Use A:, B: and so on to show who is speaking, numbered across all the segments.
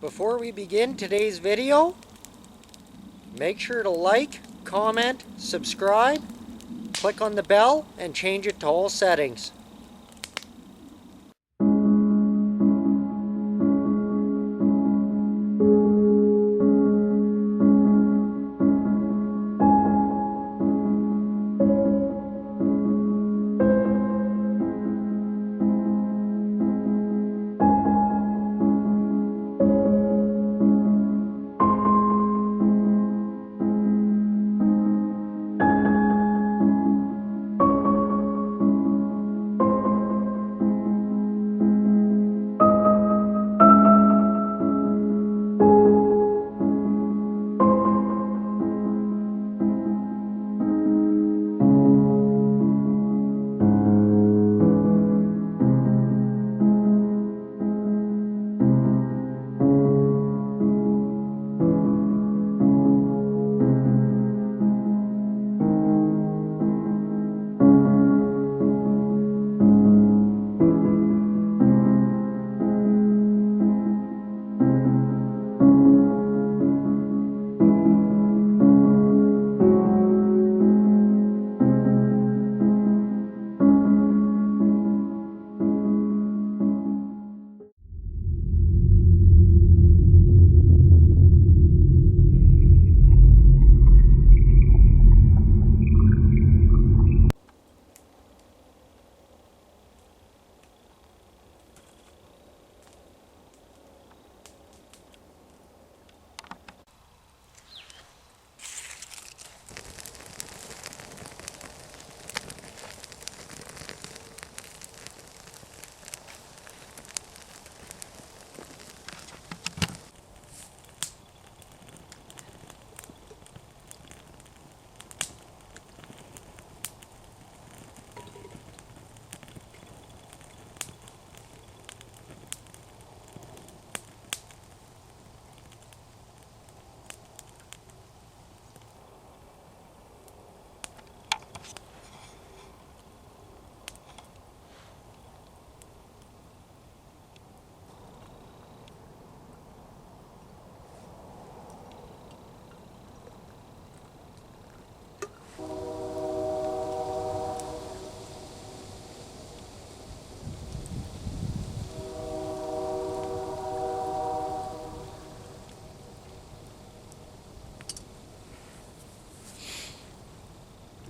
A: Before we begin today's video, make sure to like, comment, subscribe, click on the bell, and change it to all settings.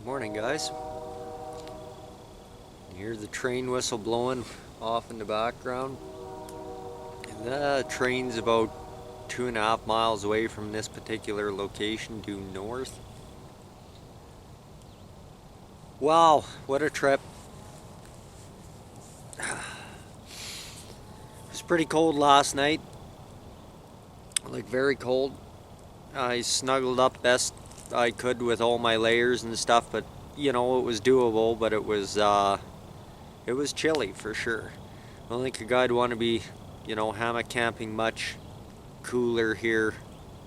A: Morning, guys. You hear the train whistle blowing off in the background. The train's about 2.5 miles away from this particular location due north. Wow, what a trip. It was pretty cold last night, like very cold. I snuggled up best I could with all my layers and stuff, but you know, it was doable, but it was chilly for sure. I don't think a guy'd want to be, you know, hammock camping much cooler here,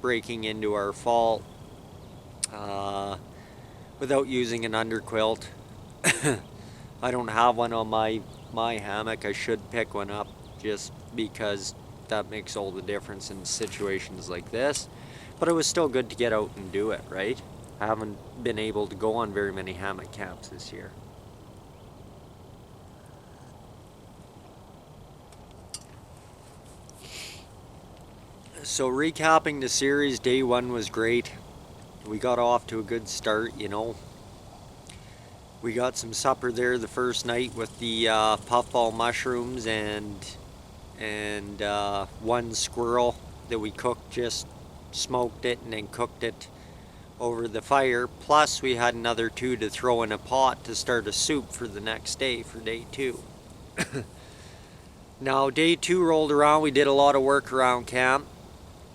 A: breaking into our fall without using an underquilt. I don't have one on my hammock. I should pick one up just because that makes all the difference in situations like this. But it was still good to get out and do it, right? I haven't been able to go on very many hammock camps this year. So recapping the series, day one was great. We got off to a good start, you know. We got some supper there the first night with the puffball mushrooms and one squirrel that we cooked, just smoked it and then cooked it over the fire. Plus we had another 2 to throw in a pot to start a soup for the next day for day 2. Now day 2 rolled around. We did a lot of work around camp.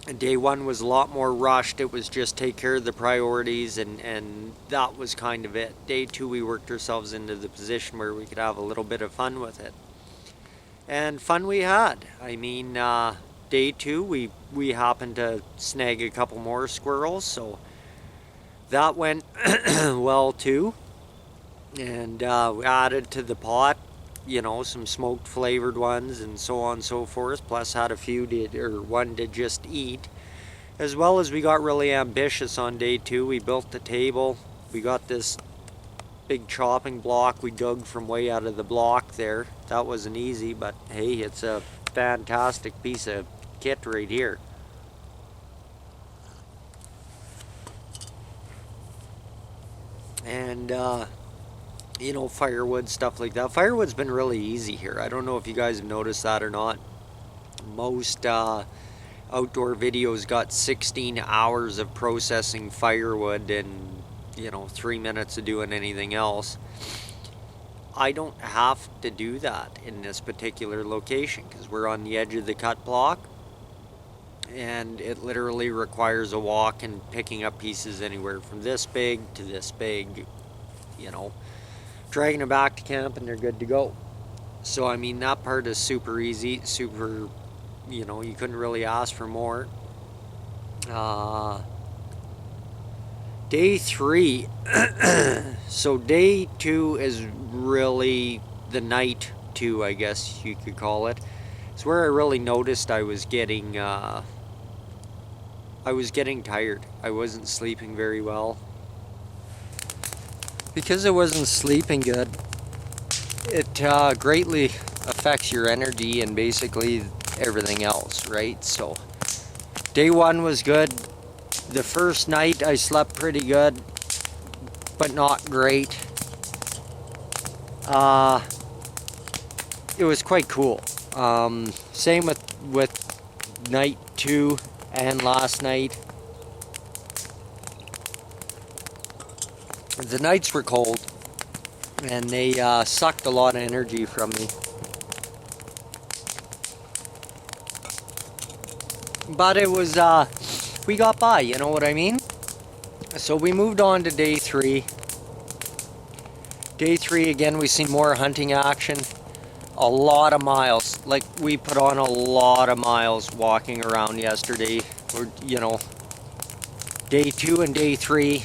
A: And day 1 was a lot more rushed. It was just take care of the priorities and that was kind of it. Day 2 we worked ourselves into the position where we could have a little bit of fun with it. And fun we had. I mean, day 2 we happened to snag a couple more squirrels, so that went well too. And we added to the pot. you know, some smoked flavored ones and so on and so forth, plus had a few one to just eat. As well as we got really ambitious on day 2. We built the table. We got this big chopping block we dug from way out of the block there. That wasn't easy, but hey, it's a fantastic piece of kit right here. And you know, firewood, stuff like that. Firewood's been really easy here. I don't know if you guys have noticed that or not. Most outdoor videos got 16 hours of processing firewood and, you know, 3 minutes of doing anything else. I don't have to do that in this particular location because we're on the edge of the cut block, and it literally requires a walk and picking up pieces anywhere from this big to this big, you know, dragging them back to camp and they're good to go. So I mean, that part is super easy, super, you know, you couldn't really ask for more. Day 3, so day 2 is really the night 2, I guess you could call it. It's where I really noticed I was getting tired. I wasn't sleeping very well. Because I wasn't sleeping good, it greatly affects your energy and basically everything else, right? So day 1 was good. The first night I slept pretty good, but not great. It was quite cool. Same with night 2 and last night. The nights were cold and they sucked a lot of energy from me. But it was, we got by, you know what I mean? So we moved on to day 3. Day 3, again, we seen more hunting action. A lot of miles. Like, we put on a lot of miles walking around yesterday. Or, you know, day 2 and day 3.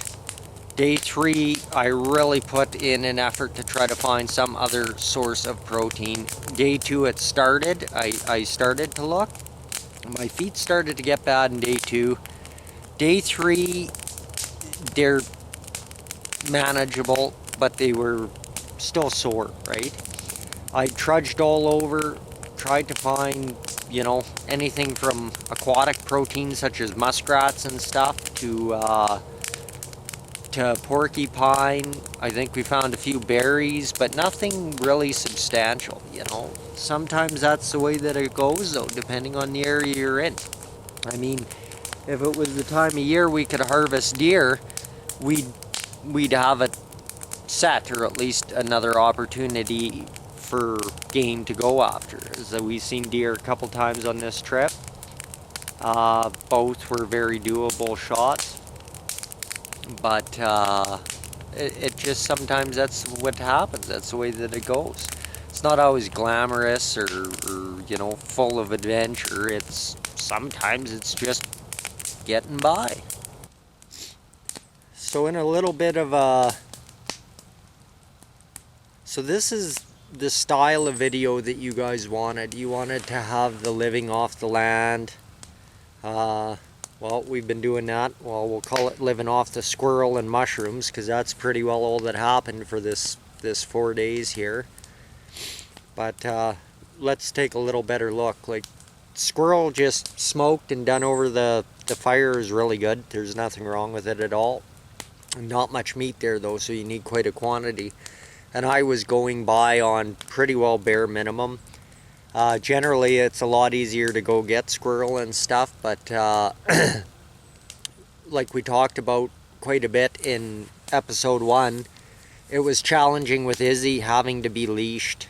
A: Day 3, I really put in an effort to try to find some other source of protein. Day 2, it started. I started to look. My feet started to get bad in day 2. Day 3, they're manageable, but they were still sore, right? I trudged all over, tried to find, you know, anything from aquatic proteins such as muskrats and stuff to porcupine. I think we found a few berries, but nothing really substantial, you know. Sometimes that's the way that it goes, though, depending on the area you're in. I mean, if it was the time of year we could harvest deer, we'd have it set, or at least another opportunity for game to go after. So we've seen deer a couple times on this trip. Both were very doable shots. But it just sometimes that's what happens. That's the way that it goes. It's not always glamorous or you know, full of adventure. Sometimes it's just getting by. So in a little bit of a... So this is the style of video that you guys wanted. You wanted to have the living off the land. Well, we've been doing that. Well, we'll call it living off the squirrel and mushrooms, because that's pretty well all that happened for this 4 days here. But let's take a little better look. Like, squirrel just smoked and done over the fire is really good. There's nothing wrong with it at all. Not much meat there though, so you need quite a quantity. And I was going by on pretty well bare minimum. Generally, it's a lot easier to go get squirrel and stuff, but like we talked about quite a bit in episode 1, it was challenging with Izzy having to be leashed.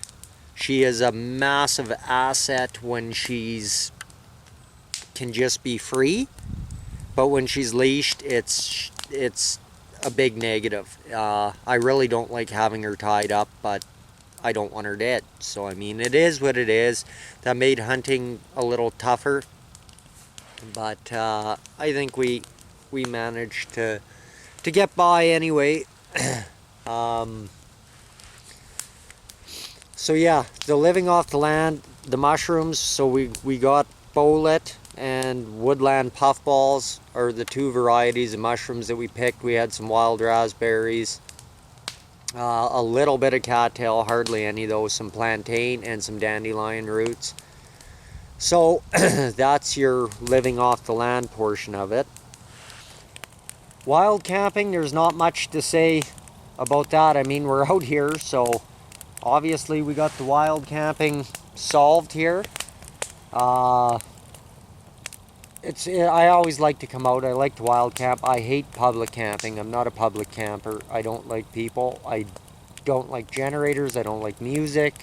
A: She is a massive asset when she's can just be free, but when she's leashed, it's a big negative. I really don't like having her tied up, but I don't want her dead. So I mean, it is what it is. That made hunting a little tougher, but I think we managed to So yeah, the living off the land, the mushrooms, so we got bowlet and woodland puffballs are the two varieties of mushrooms that we picked. We had some wild raspberries, a little bit of cattail, hardly any though, some plantain and some dandelion roots. So that's your living off the land portion of it. Wild camping, there's not much to say about that. I mean, we're out here, so obviously we got the wild camping solved here. I always like to come out. I like to wild camp. I hate public camping. I'm not a public camper. I don't like people. I don't like generators. I don't like music.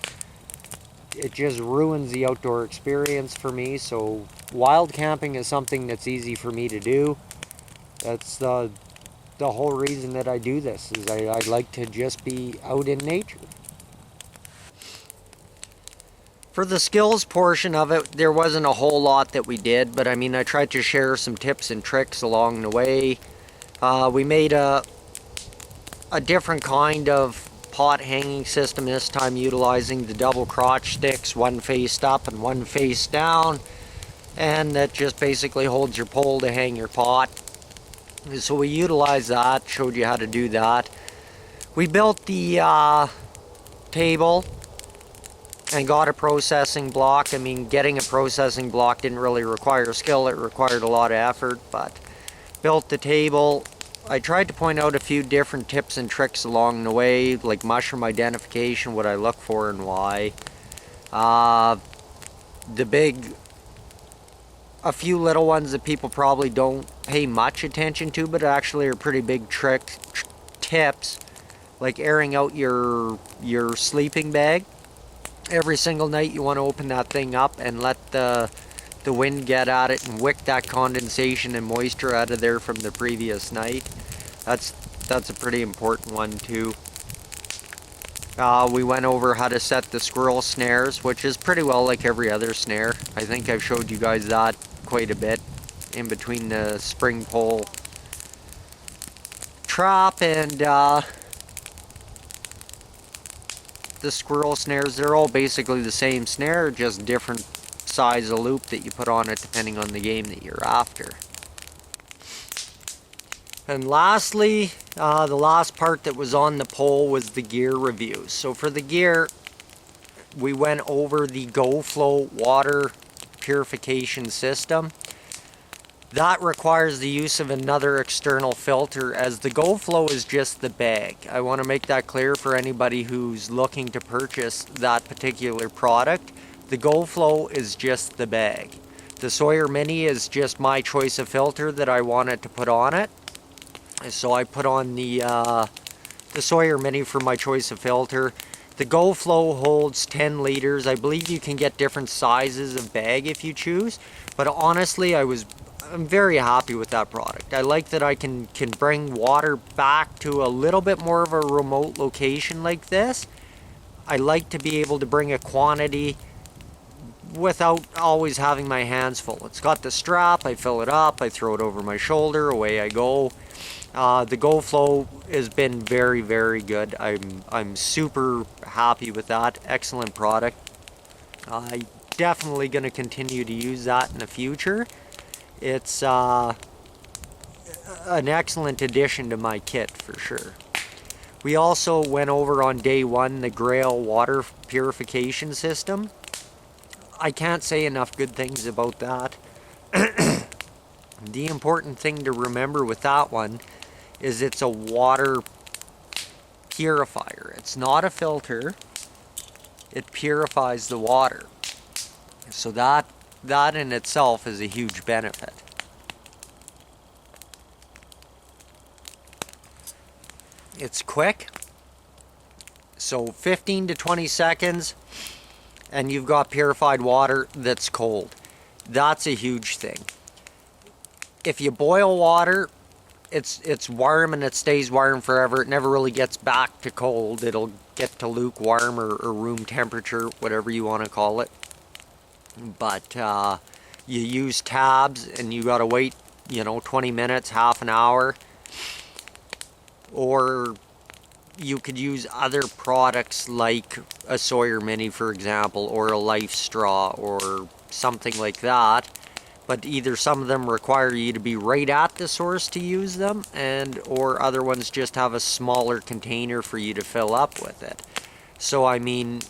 A: It just ruins the outdoor experience for me. So wild camping is something that's easy for me to do. That's the whole reason that I do this, is I like to just be out in nature. For the skills portion of it, there wasn't a whole lot that we did, but I mean, I tried to share some tips and tricks along the way. We made a different kind of pot hanging system this time, utilizing the double crotch sticks, one faced up and one face down, and that just basically holds your pole to hang your pot. So we utilized that, showed you how to do that. We built the table and got a processing block. I mean, getting a processing block didn't really require skill, it required a lot of effort, but built the table. I tried to point out a few different tips and tricks along the way, like mushroom identification, what I look for and why. A few little ones that people probably don't pay much attention to, but actually are pretty big tips, like airing out your sleeping bag. Every single night you want to open that thing up and let the wind get at it and wick that condensation and moisture out of there from the previous night. That's a pretty important one too. We went over how to set the squirrel snares, which is pretty well like every other snare. I think I've showed you guys that quite a bit, in between the spring pole trap and the squirrel snares. They're all basically the same snare, just different size of loop that you put on it depending on the game that you're after. And lastly, the last part that was on the poll was the gear reviews. So for the gear, we went over the GoFlow water purification system. That requires the use of another external filter, as the GoFlow is just the bag. I want to make that clear for anybody who's looking to purchase that particular product. The GoFlow is just the bag. The Sawyer Mini is just my choice of filter that I wanted to put on it. So I put on the Sawyer Mini for my choice of filter. The GoFlow holds 10 liters. I believe you can get different sizes of bag if you choose. But honestly, I'm very happy with that product. I like that I can bring water back to a little bit more of a remote location like this. I like to be able to bring a quantity without always having my hands full. It's got the strap, I fill it up, I throw it over my shoulder, away I go. The GoFlow has been very, very good. I'm super happy with that. Excellent product. I'm definitely going to continue to use that in the future. It's an excellent addition to my kit for sure. We also went over on day one the Grail water purification system. I can't say enough good things about that. The important thing to remember with that one is it's a water purifier. It's not a filter. It purifies the water. So that in itself is a huge benefit. It's quick. So 15 to 20 seconds and you've got purified water that's cold. That's a huge thing. If you boil water, it's warm and it stays warm forever. It never really gets back to cold. It'll get to lukewarm or room temperature, whatever you want to call it. But you use tabs and you gotta wait, 20 minutes, half an hour. Or you could use other products like a Sawyer Mini, for example, or a Life Straw or something like that. But either some of them require you to be right at the source to use them, or other ones just have a smaller container for you to fill up with it. So I mean,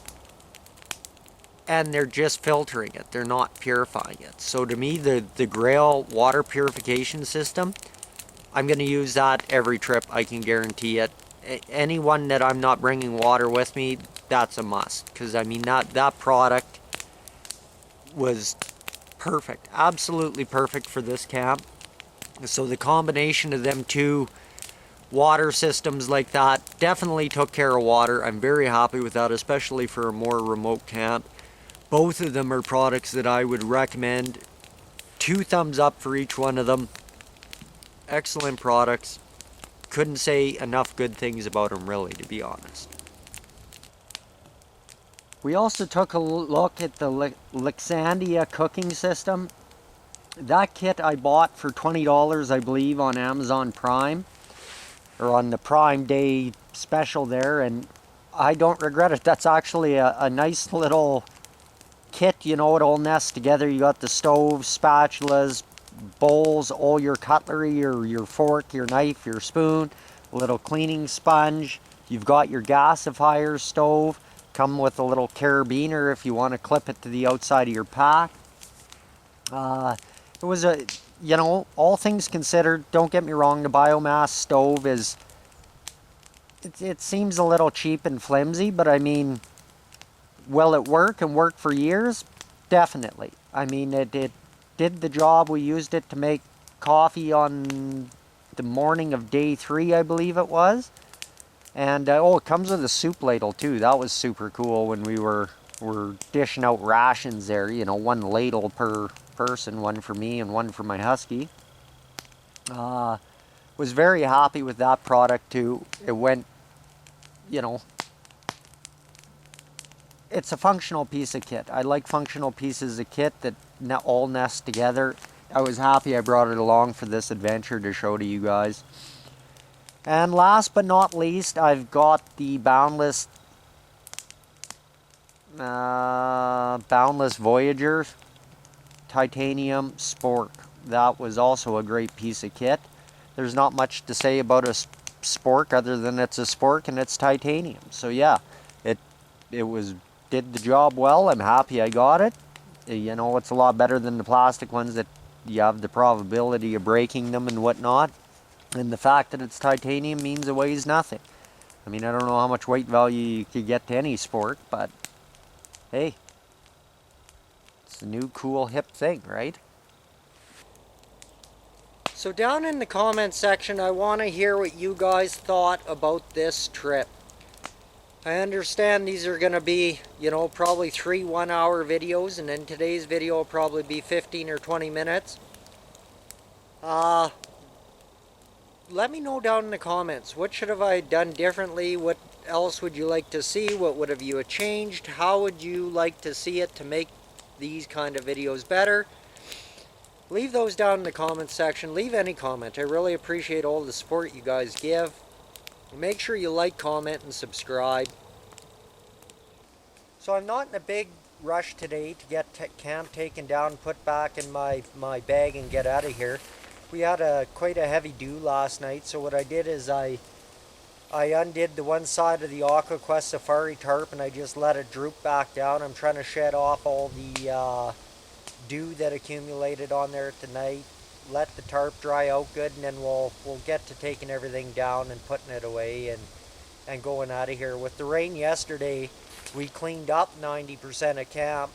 A: and they're just filtering it, they're not purifying it. So to me, the Grail water purification system, I'm going to use that every trip, I can guarantee it. Any one that I'm not bringing water with me, that's a must. Because I mean, that product was perfect, absolutely perfect for this camp. So the combination of them two water systems like that definitely took care of water. I'm very happy with that, especially for a more remote camp. Both of them are products that I would recommend. 2 thumbs up for each one of them. Excellent products. Couldn't say enough good things about them, really, to be honest. We also took a look at the Lixandia cooking system. That kit I bought for $20, I believe, on Amazon Prime, or on the Prime Day special there, and I don't regret it. That's actually a nice little kit, you know. It all nests together. You got the stove, spatulas, bowls, all your cutlery, your fork, your knife, your spoon, a little cleaning sponge. You've got your gasifier stove. Come with a little carabiner if you want to clip it to the outside of your pack. It was a, you know, all things considered, don't get me wrong, the biomass stove is, it seems a little cheap and flimsy, but I mean, will it work and work for years? Definitely. I mean, it did the job. We used it to make coffee on the morning of day 3, I believe it was. And oh, it comes with a soup ladle too. That was super cool when we were dishing out rations there. You know, 1 ladle per person, 1 for me and 1 for my husky. Was very happy with that product too. It went, you know, it's a functional piece of kit. I like functional pieces of kit that all nest together. I was happy I brought it along for this adventure to show to you guys. And last but not least, I've got the Boundless Voyager Titanium Spork. That was also a great piece of kit. There's not much to say about a spork other than it's a spork and it's titanium. So yeah, it did the job well. I'm happy I got it. You know, it's a lot better than the plastic ones that you have the probability of breaking them and whatnot. And the fact that it's titanium means it weighs nothing. I mean, I don't know how much weight value you could get to any spork, but hey, it's a new cool hip thing, right? So down in the comments section, I want to hear what you guys thought about this trip. I understand these are going to be, you know, probably 3 one-hour videos, and then today's video will probably be 15 or 20 minutes. Let me know down in the comments, what should have I done differently? What else would you like to see? What would have you changed? How would you like to see it to make these kind of videos better? Leave those down in the comments section. Leave any comment. I really appreciate all the support you guys give. Make sure you like, comment, and subscribe. So I'm not in a big rush today to get camp taken down, put back in my bag and get out of here. We had quite a heavy dew last night, so what I did is I undid the one side of the AquaQuest Safari tarp and I just let it droop back down. I'm trying to shed off all the dew that accumulated on there tonight. Let the tarp dry out good, and then we'll get to taking everything down and putting it away and going out of here. With the rain yesterday, we cleaned up 90% of camp.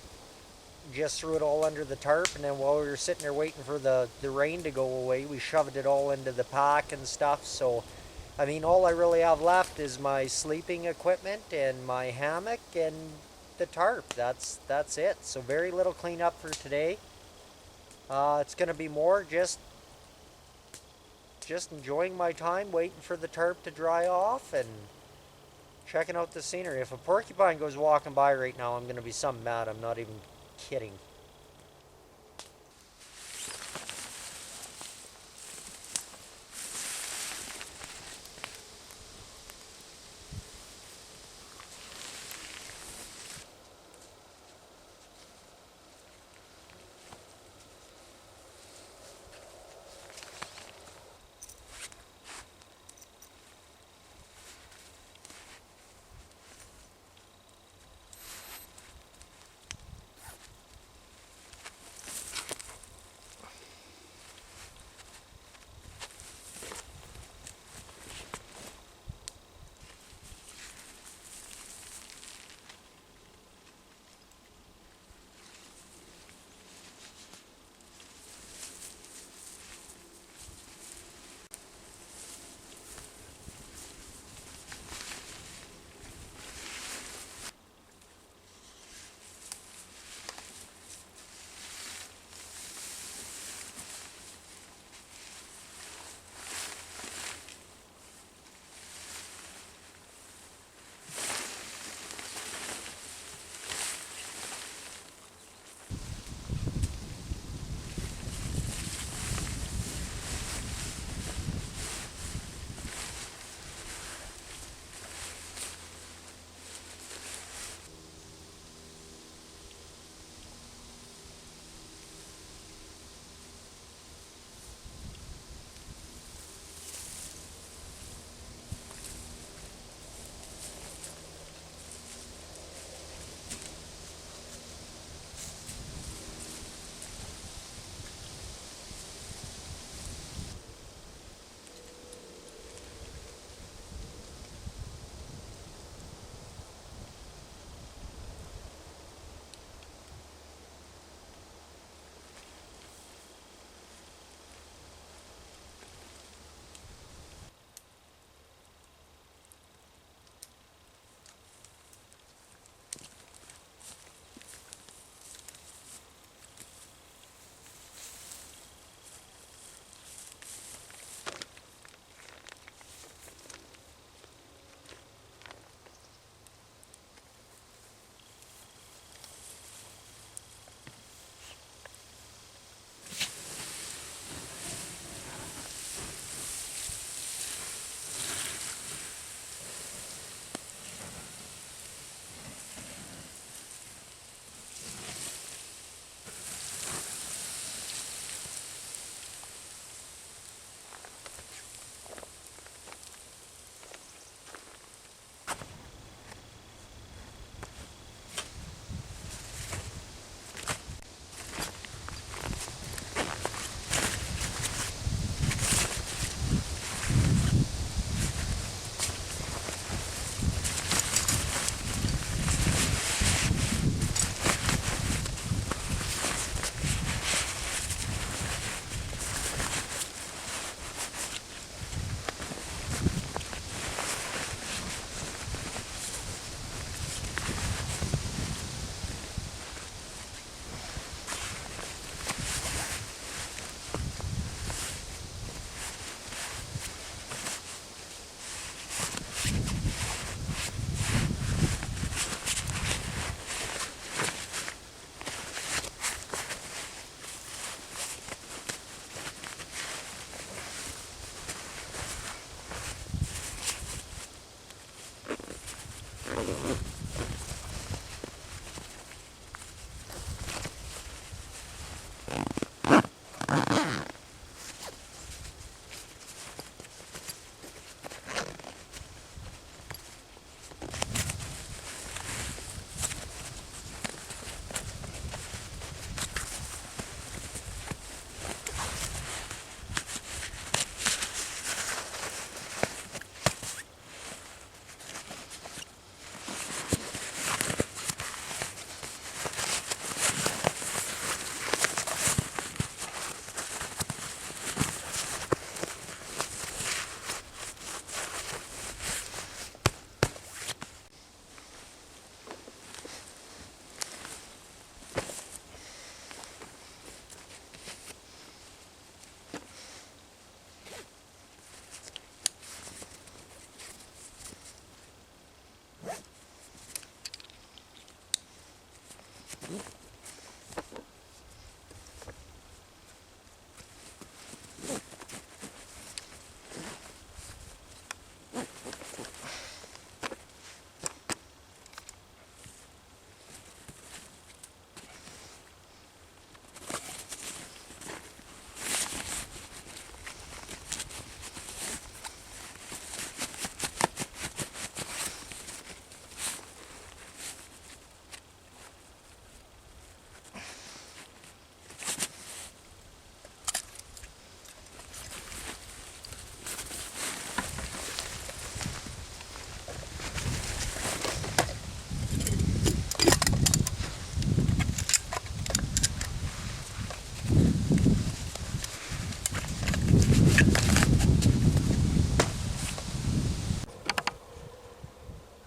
A: Just threw it all under the tarp, and then while we were sitting there waiting for the rain to go away, we shoved it all into the pack and stuff. So I mean, all I really have left is my sleeping equipment and my hammock and the tarp. That's it. So very little cleanup for today. It's going to be more just enjoying my time, waiting for the tarp to dry off and checking out the scenery. If a porcupine goes walking by right now, I'm going to be some mad. I'm not even kidding.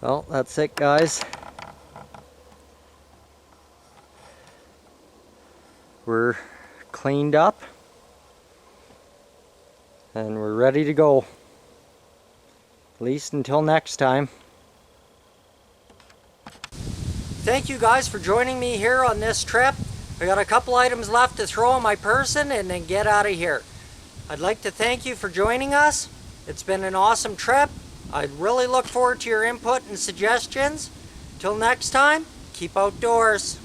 A: Well, that's it, guys. We're cleaned up and we're ready to go. At least until next time. Thank you guys for joining me here on this trip. I got a couple items left to throw in my person and then get out of here. I'd like to thank you for joining us. It's been an awesome trip. I'd really look forward to your input and suggestions. Till next time, keep outdoors.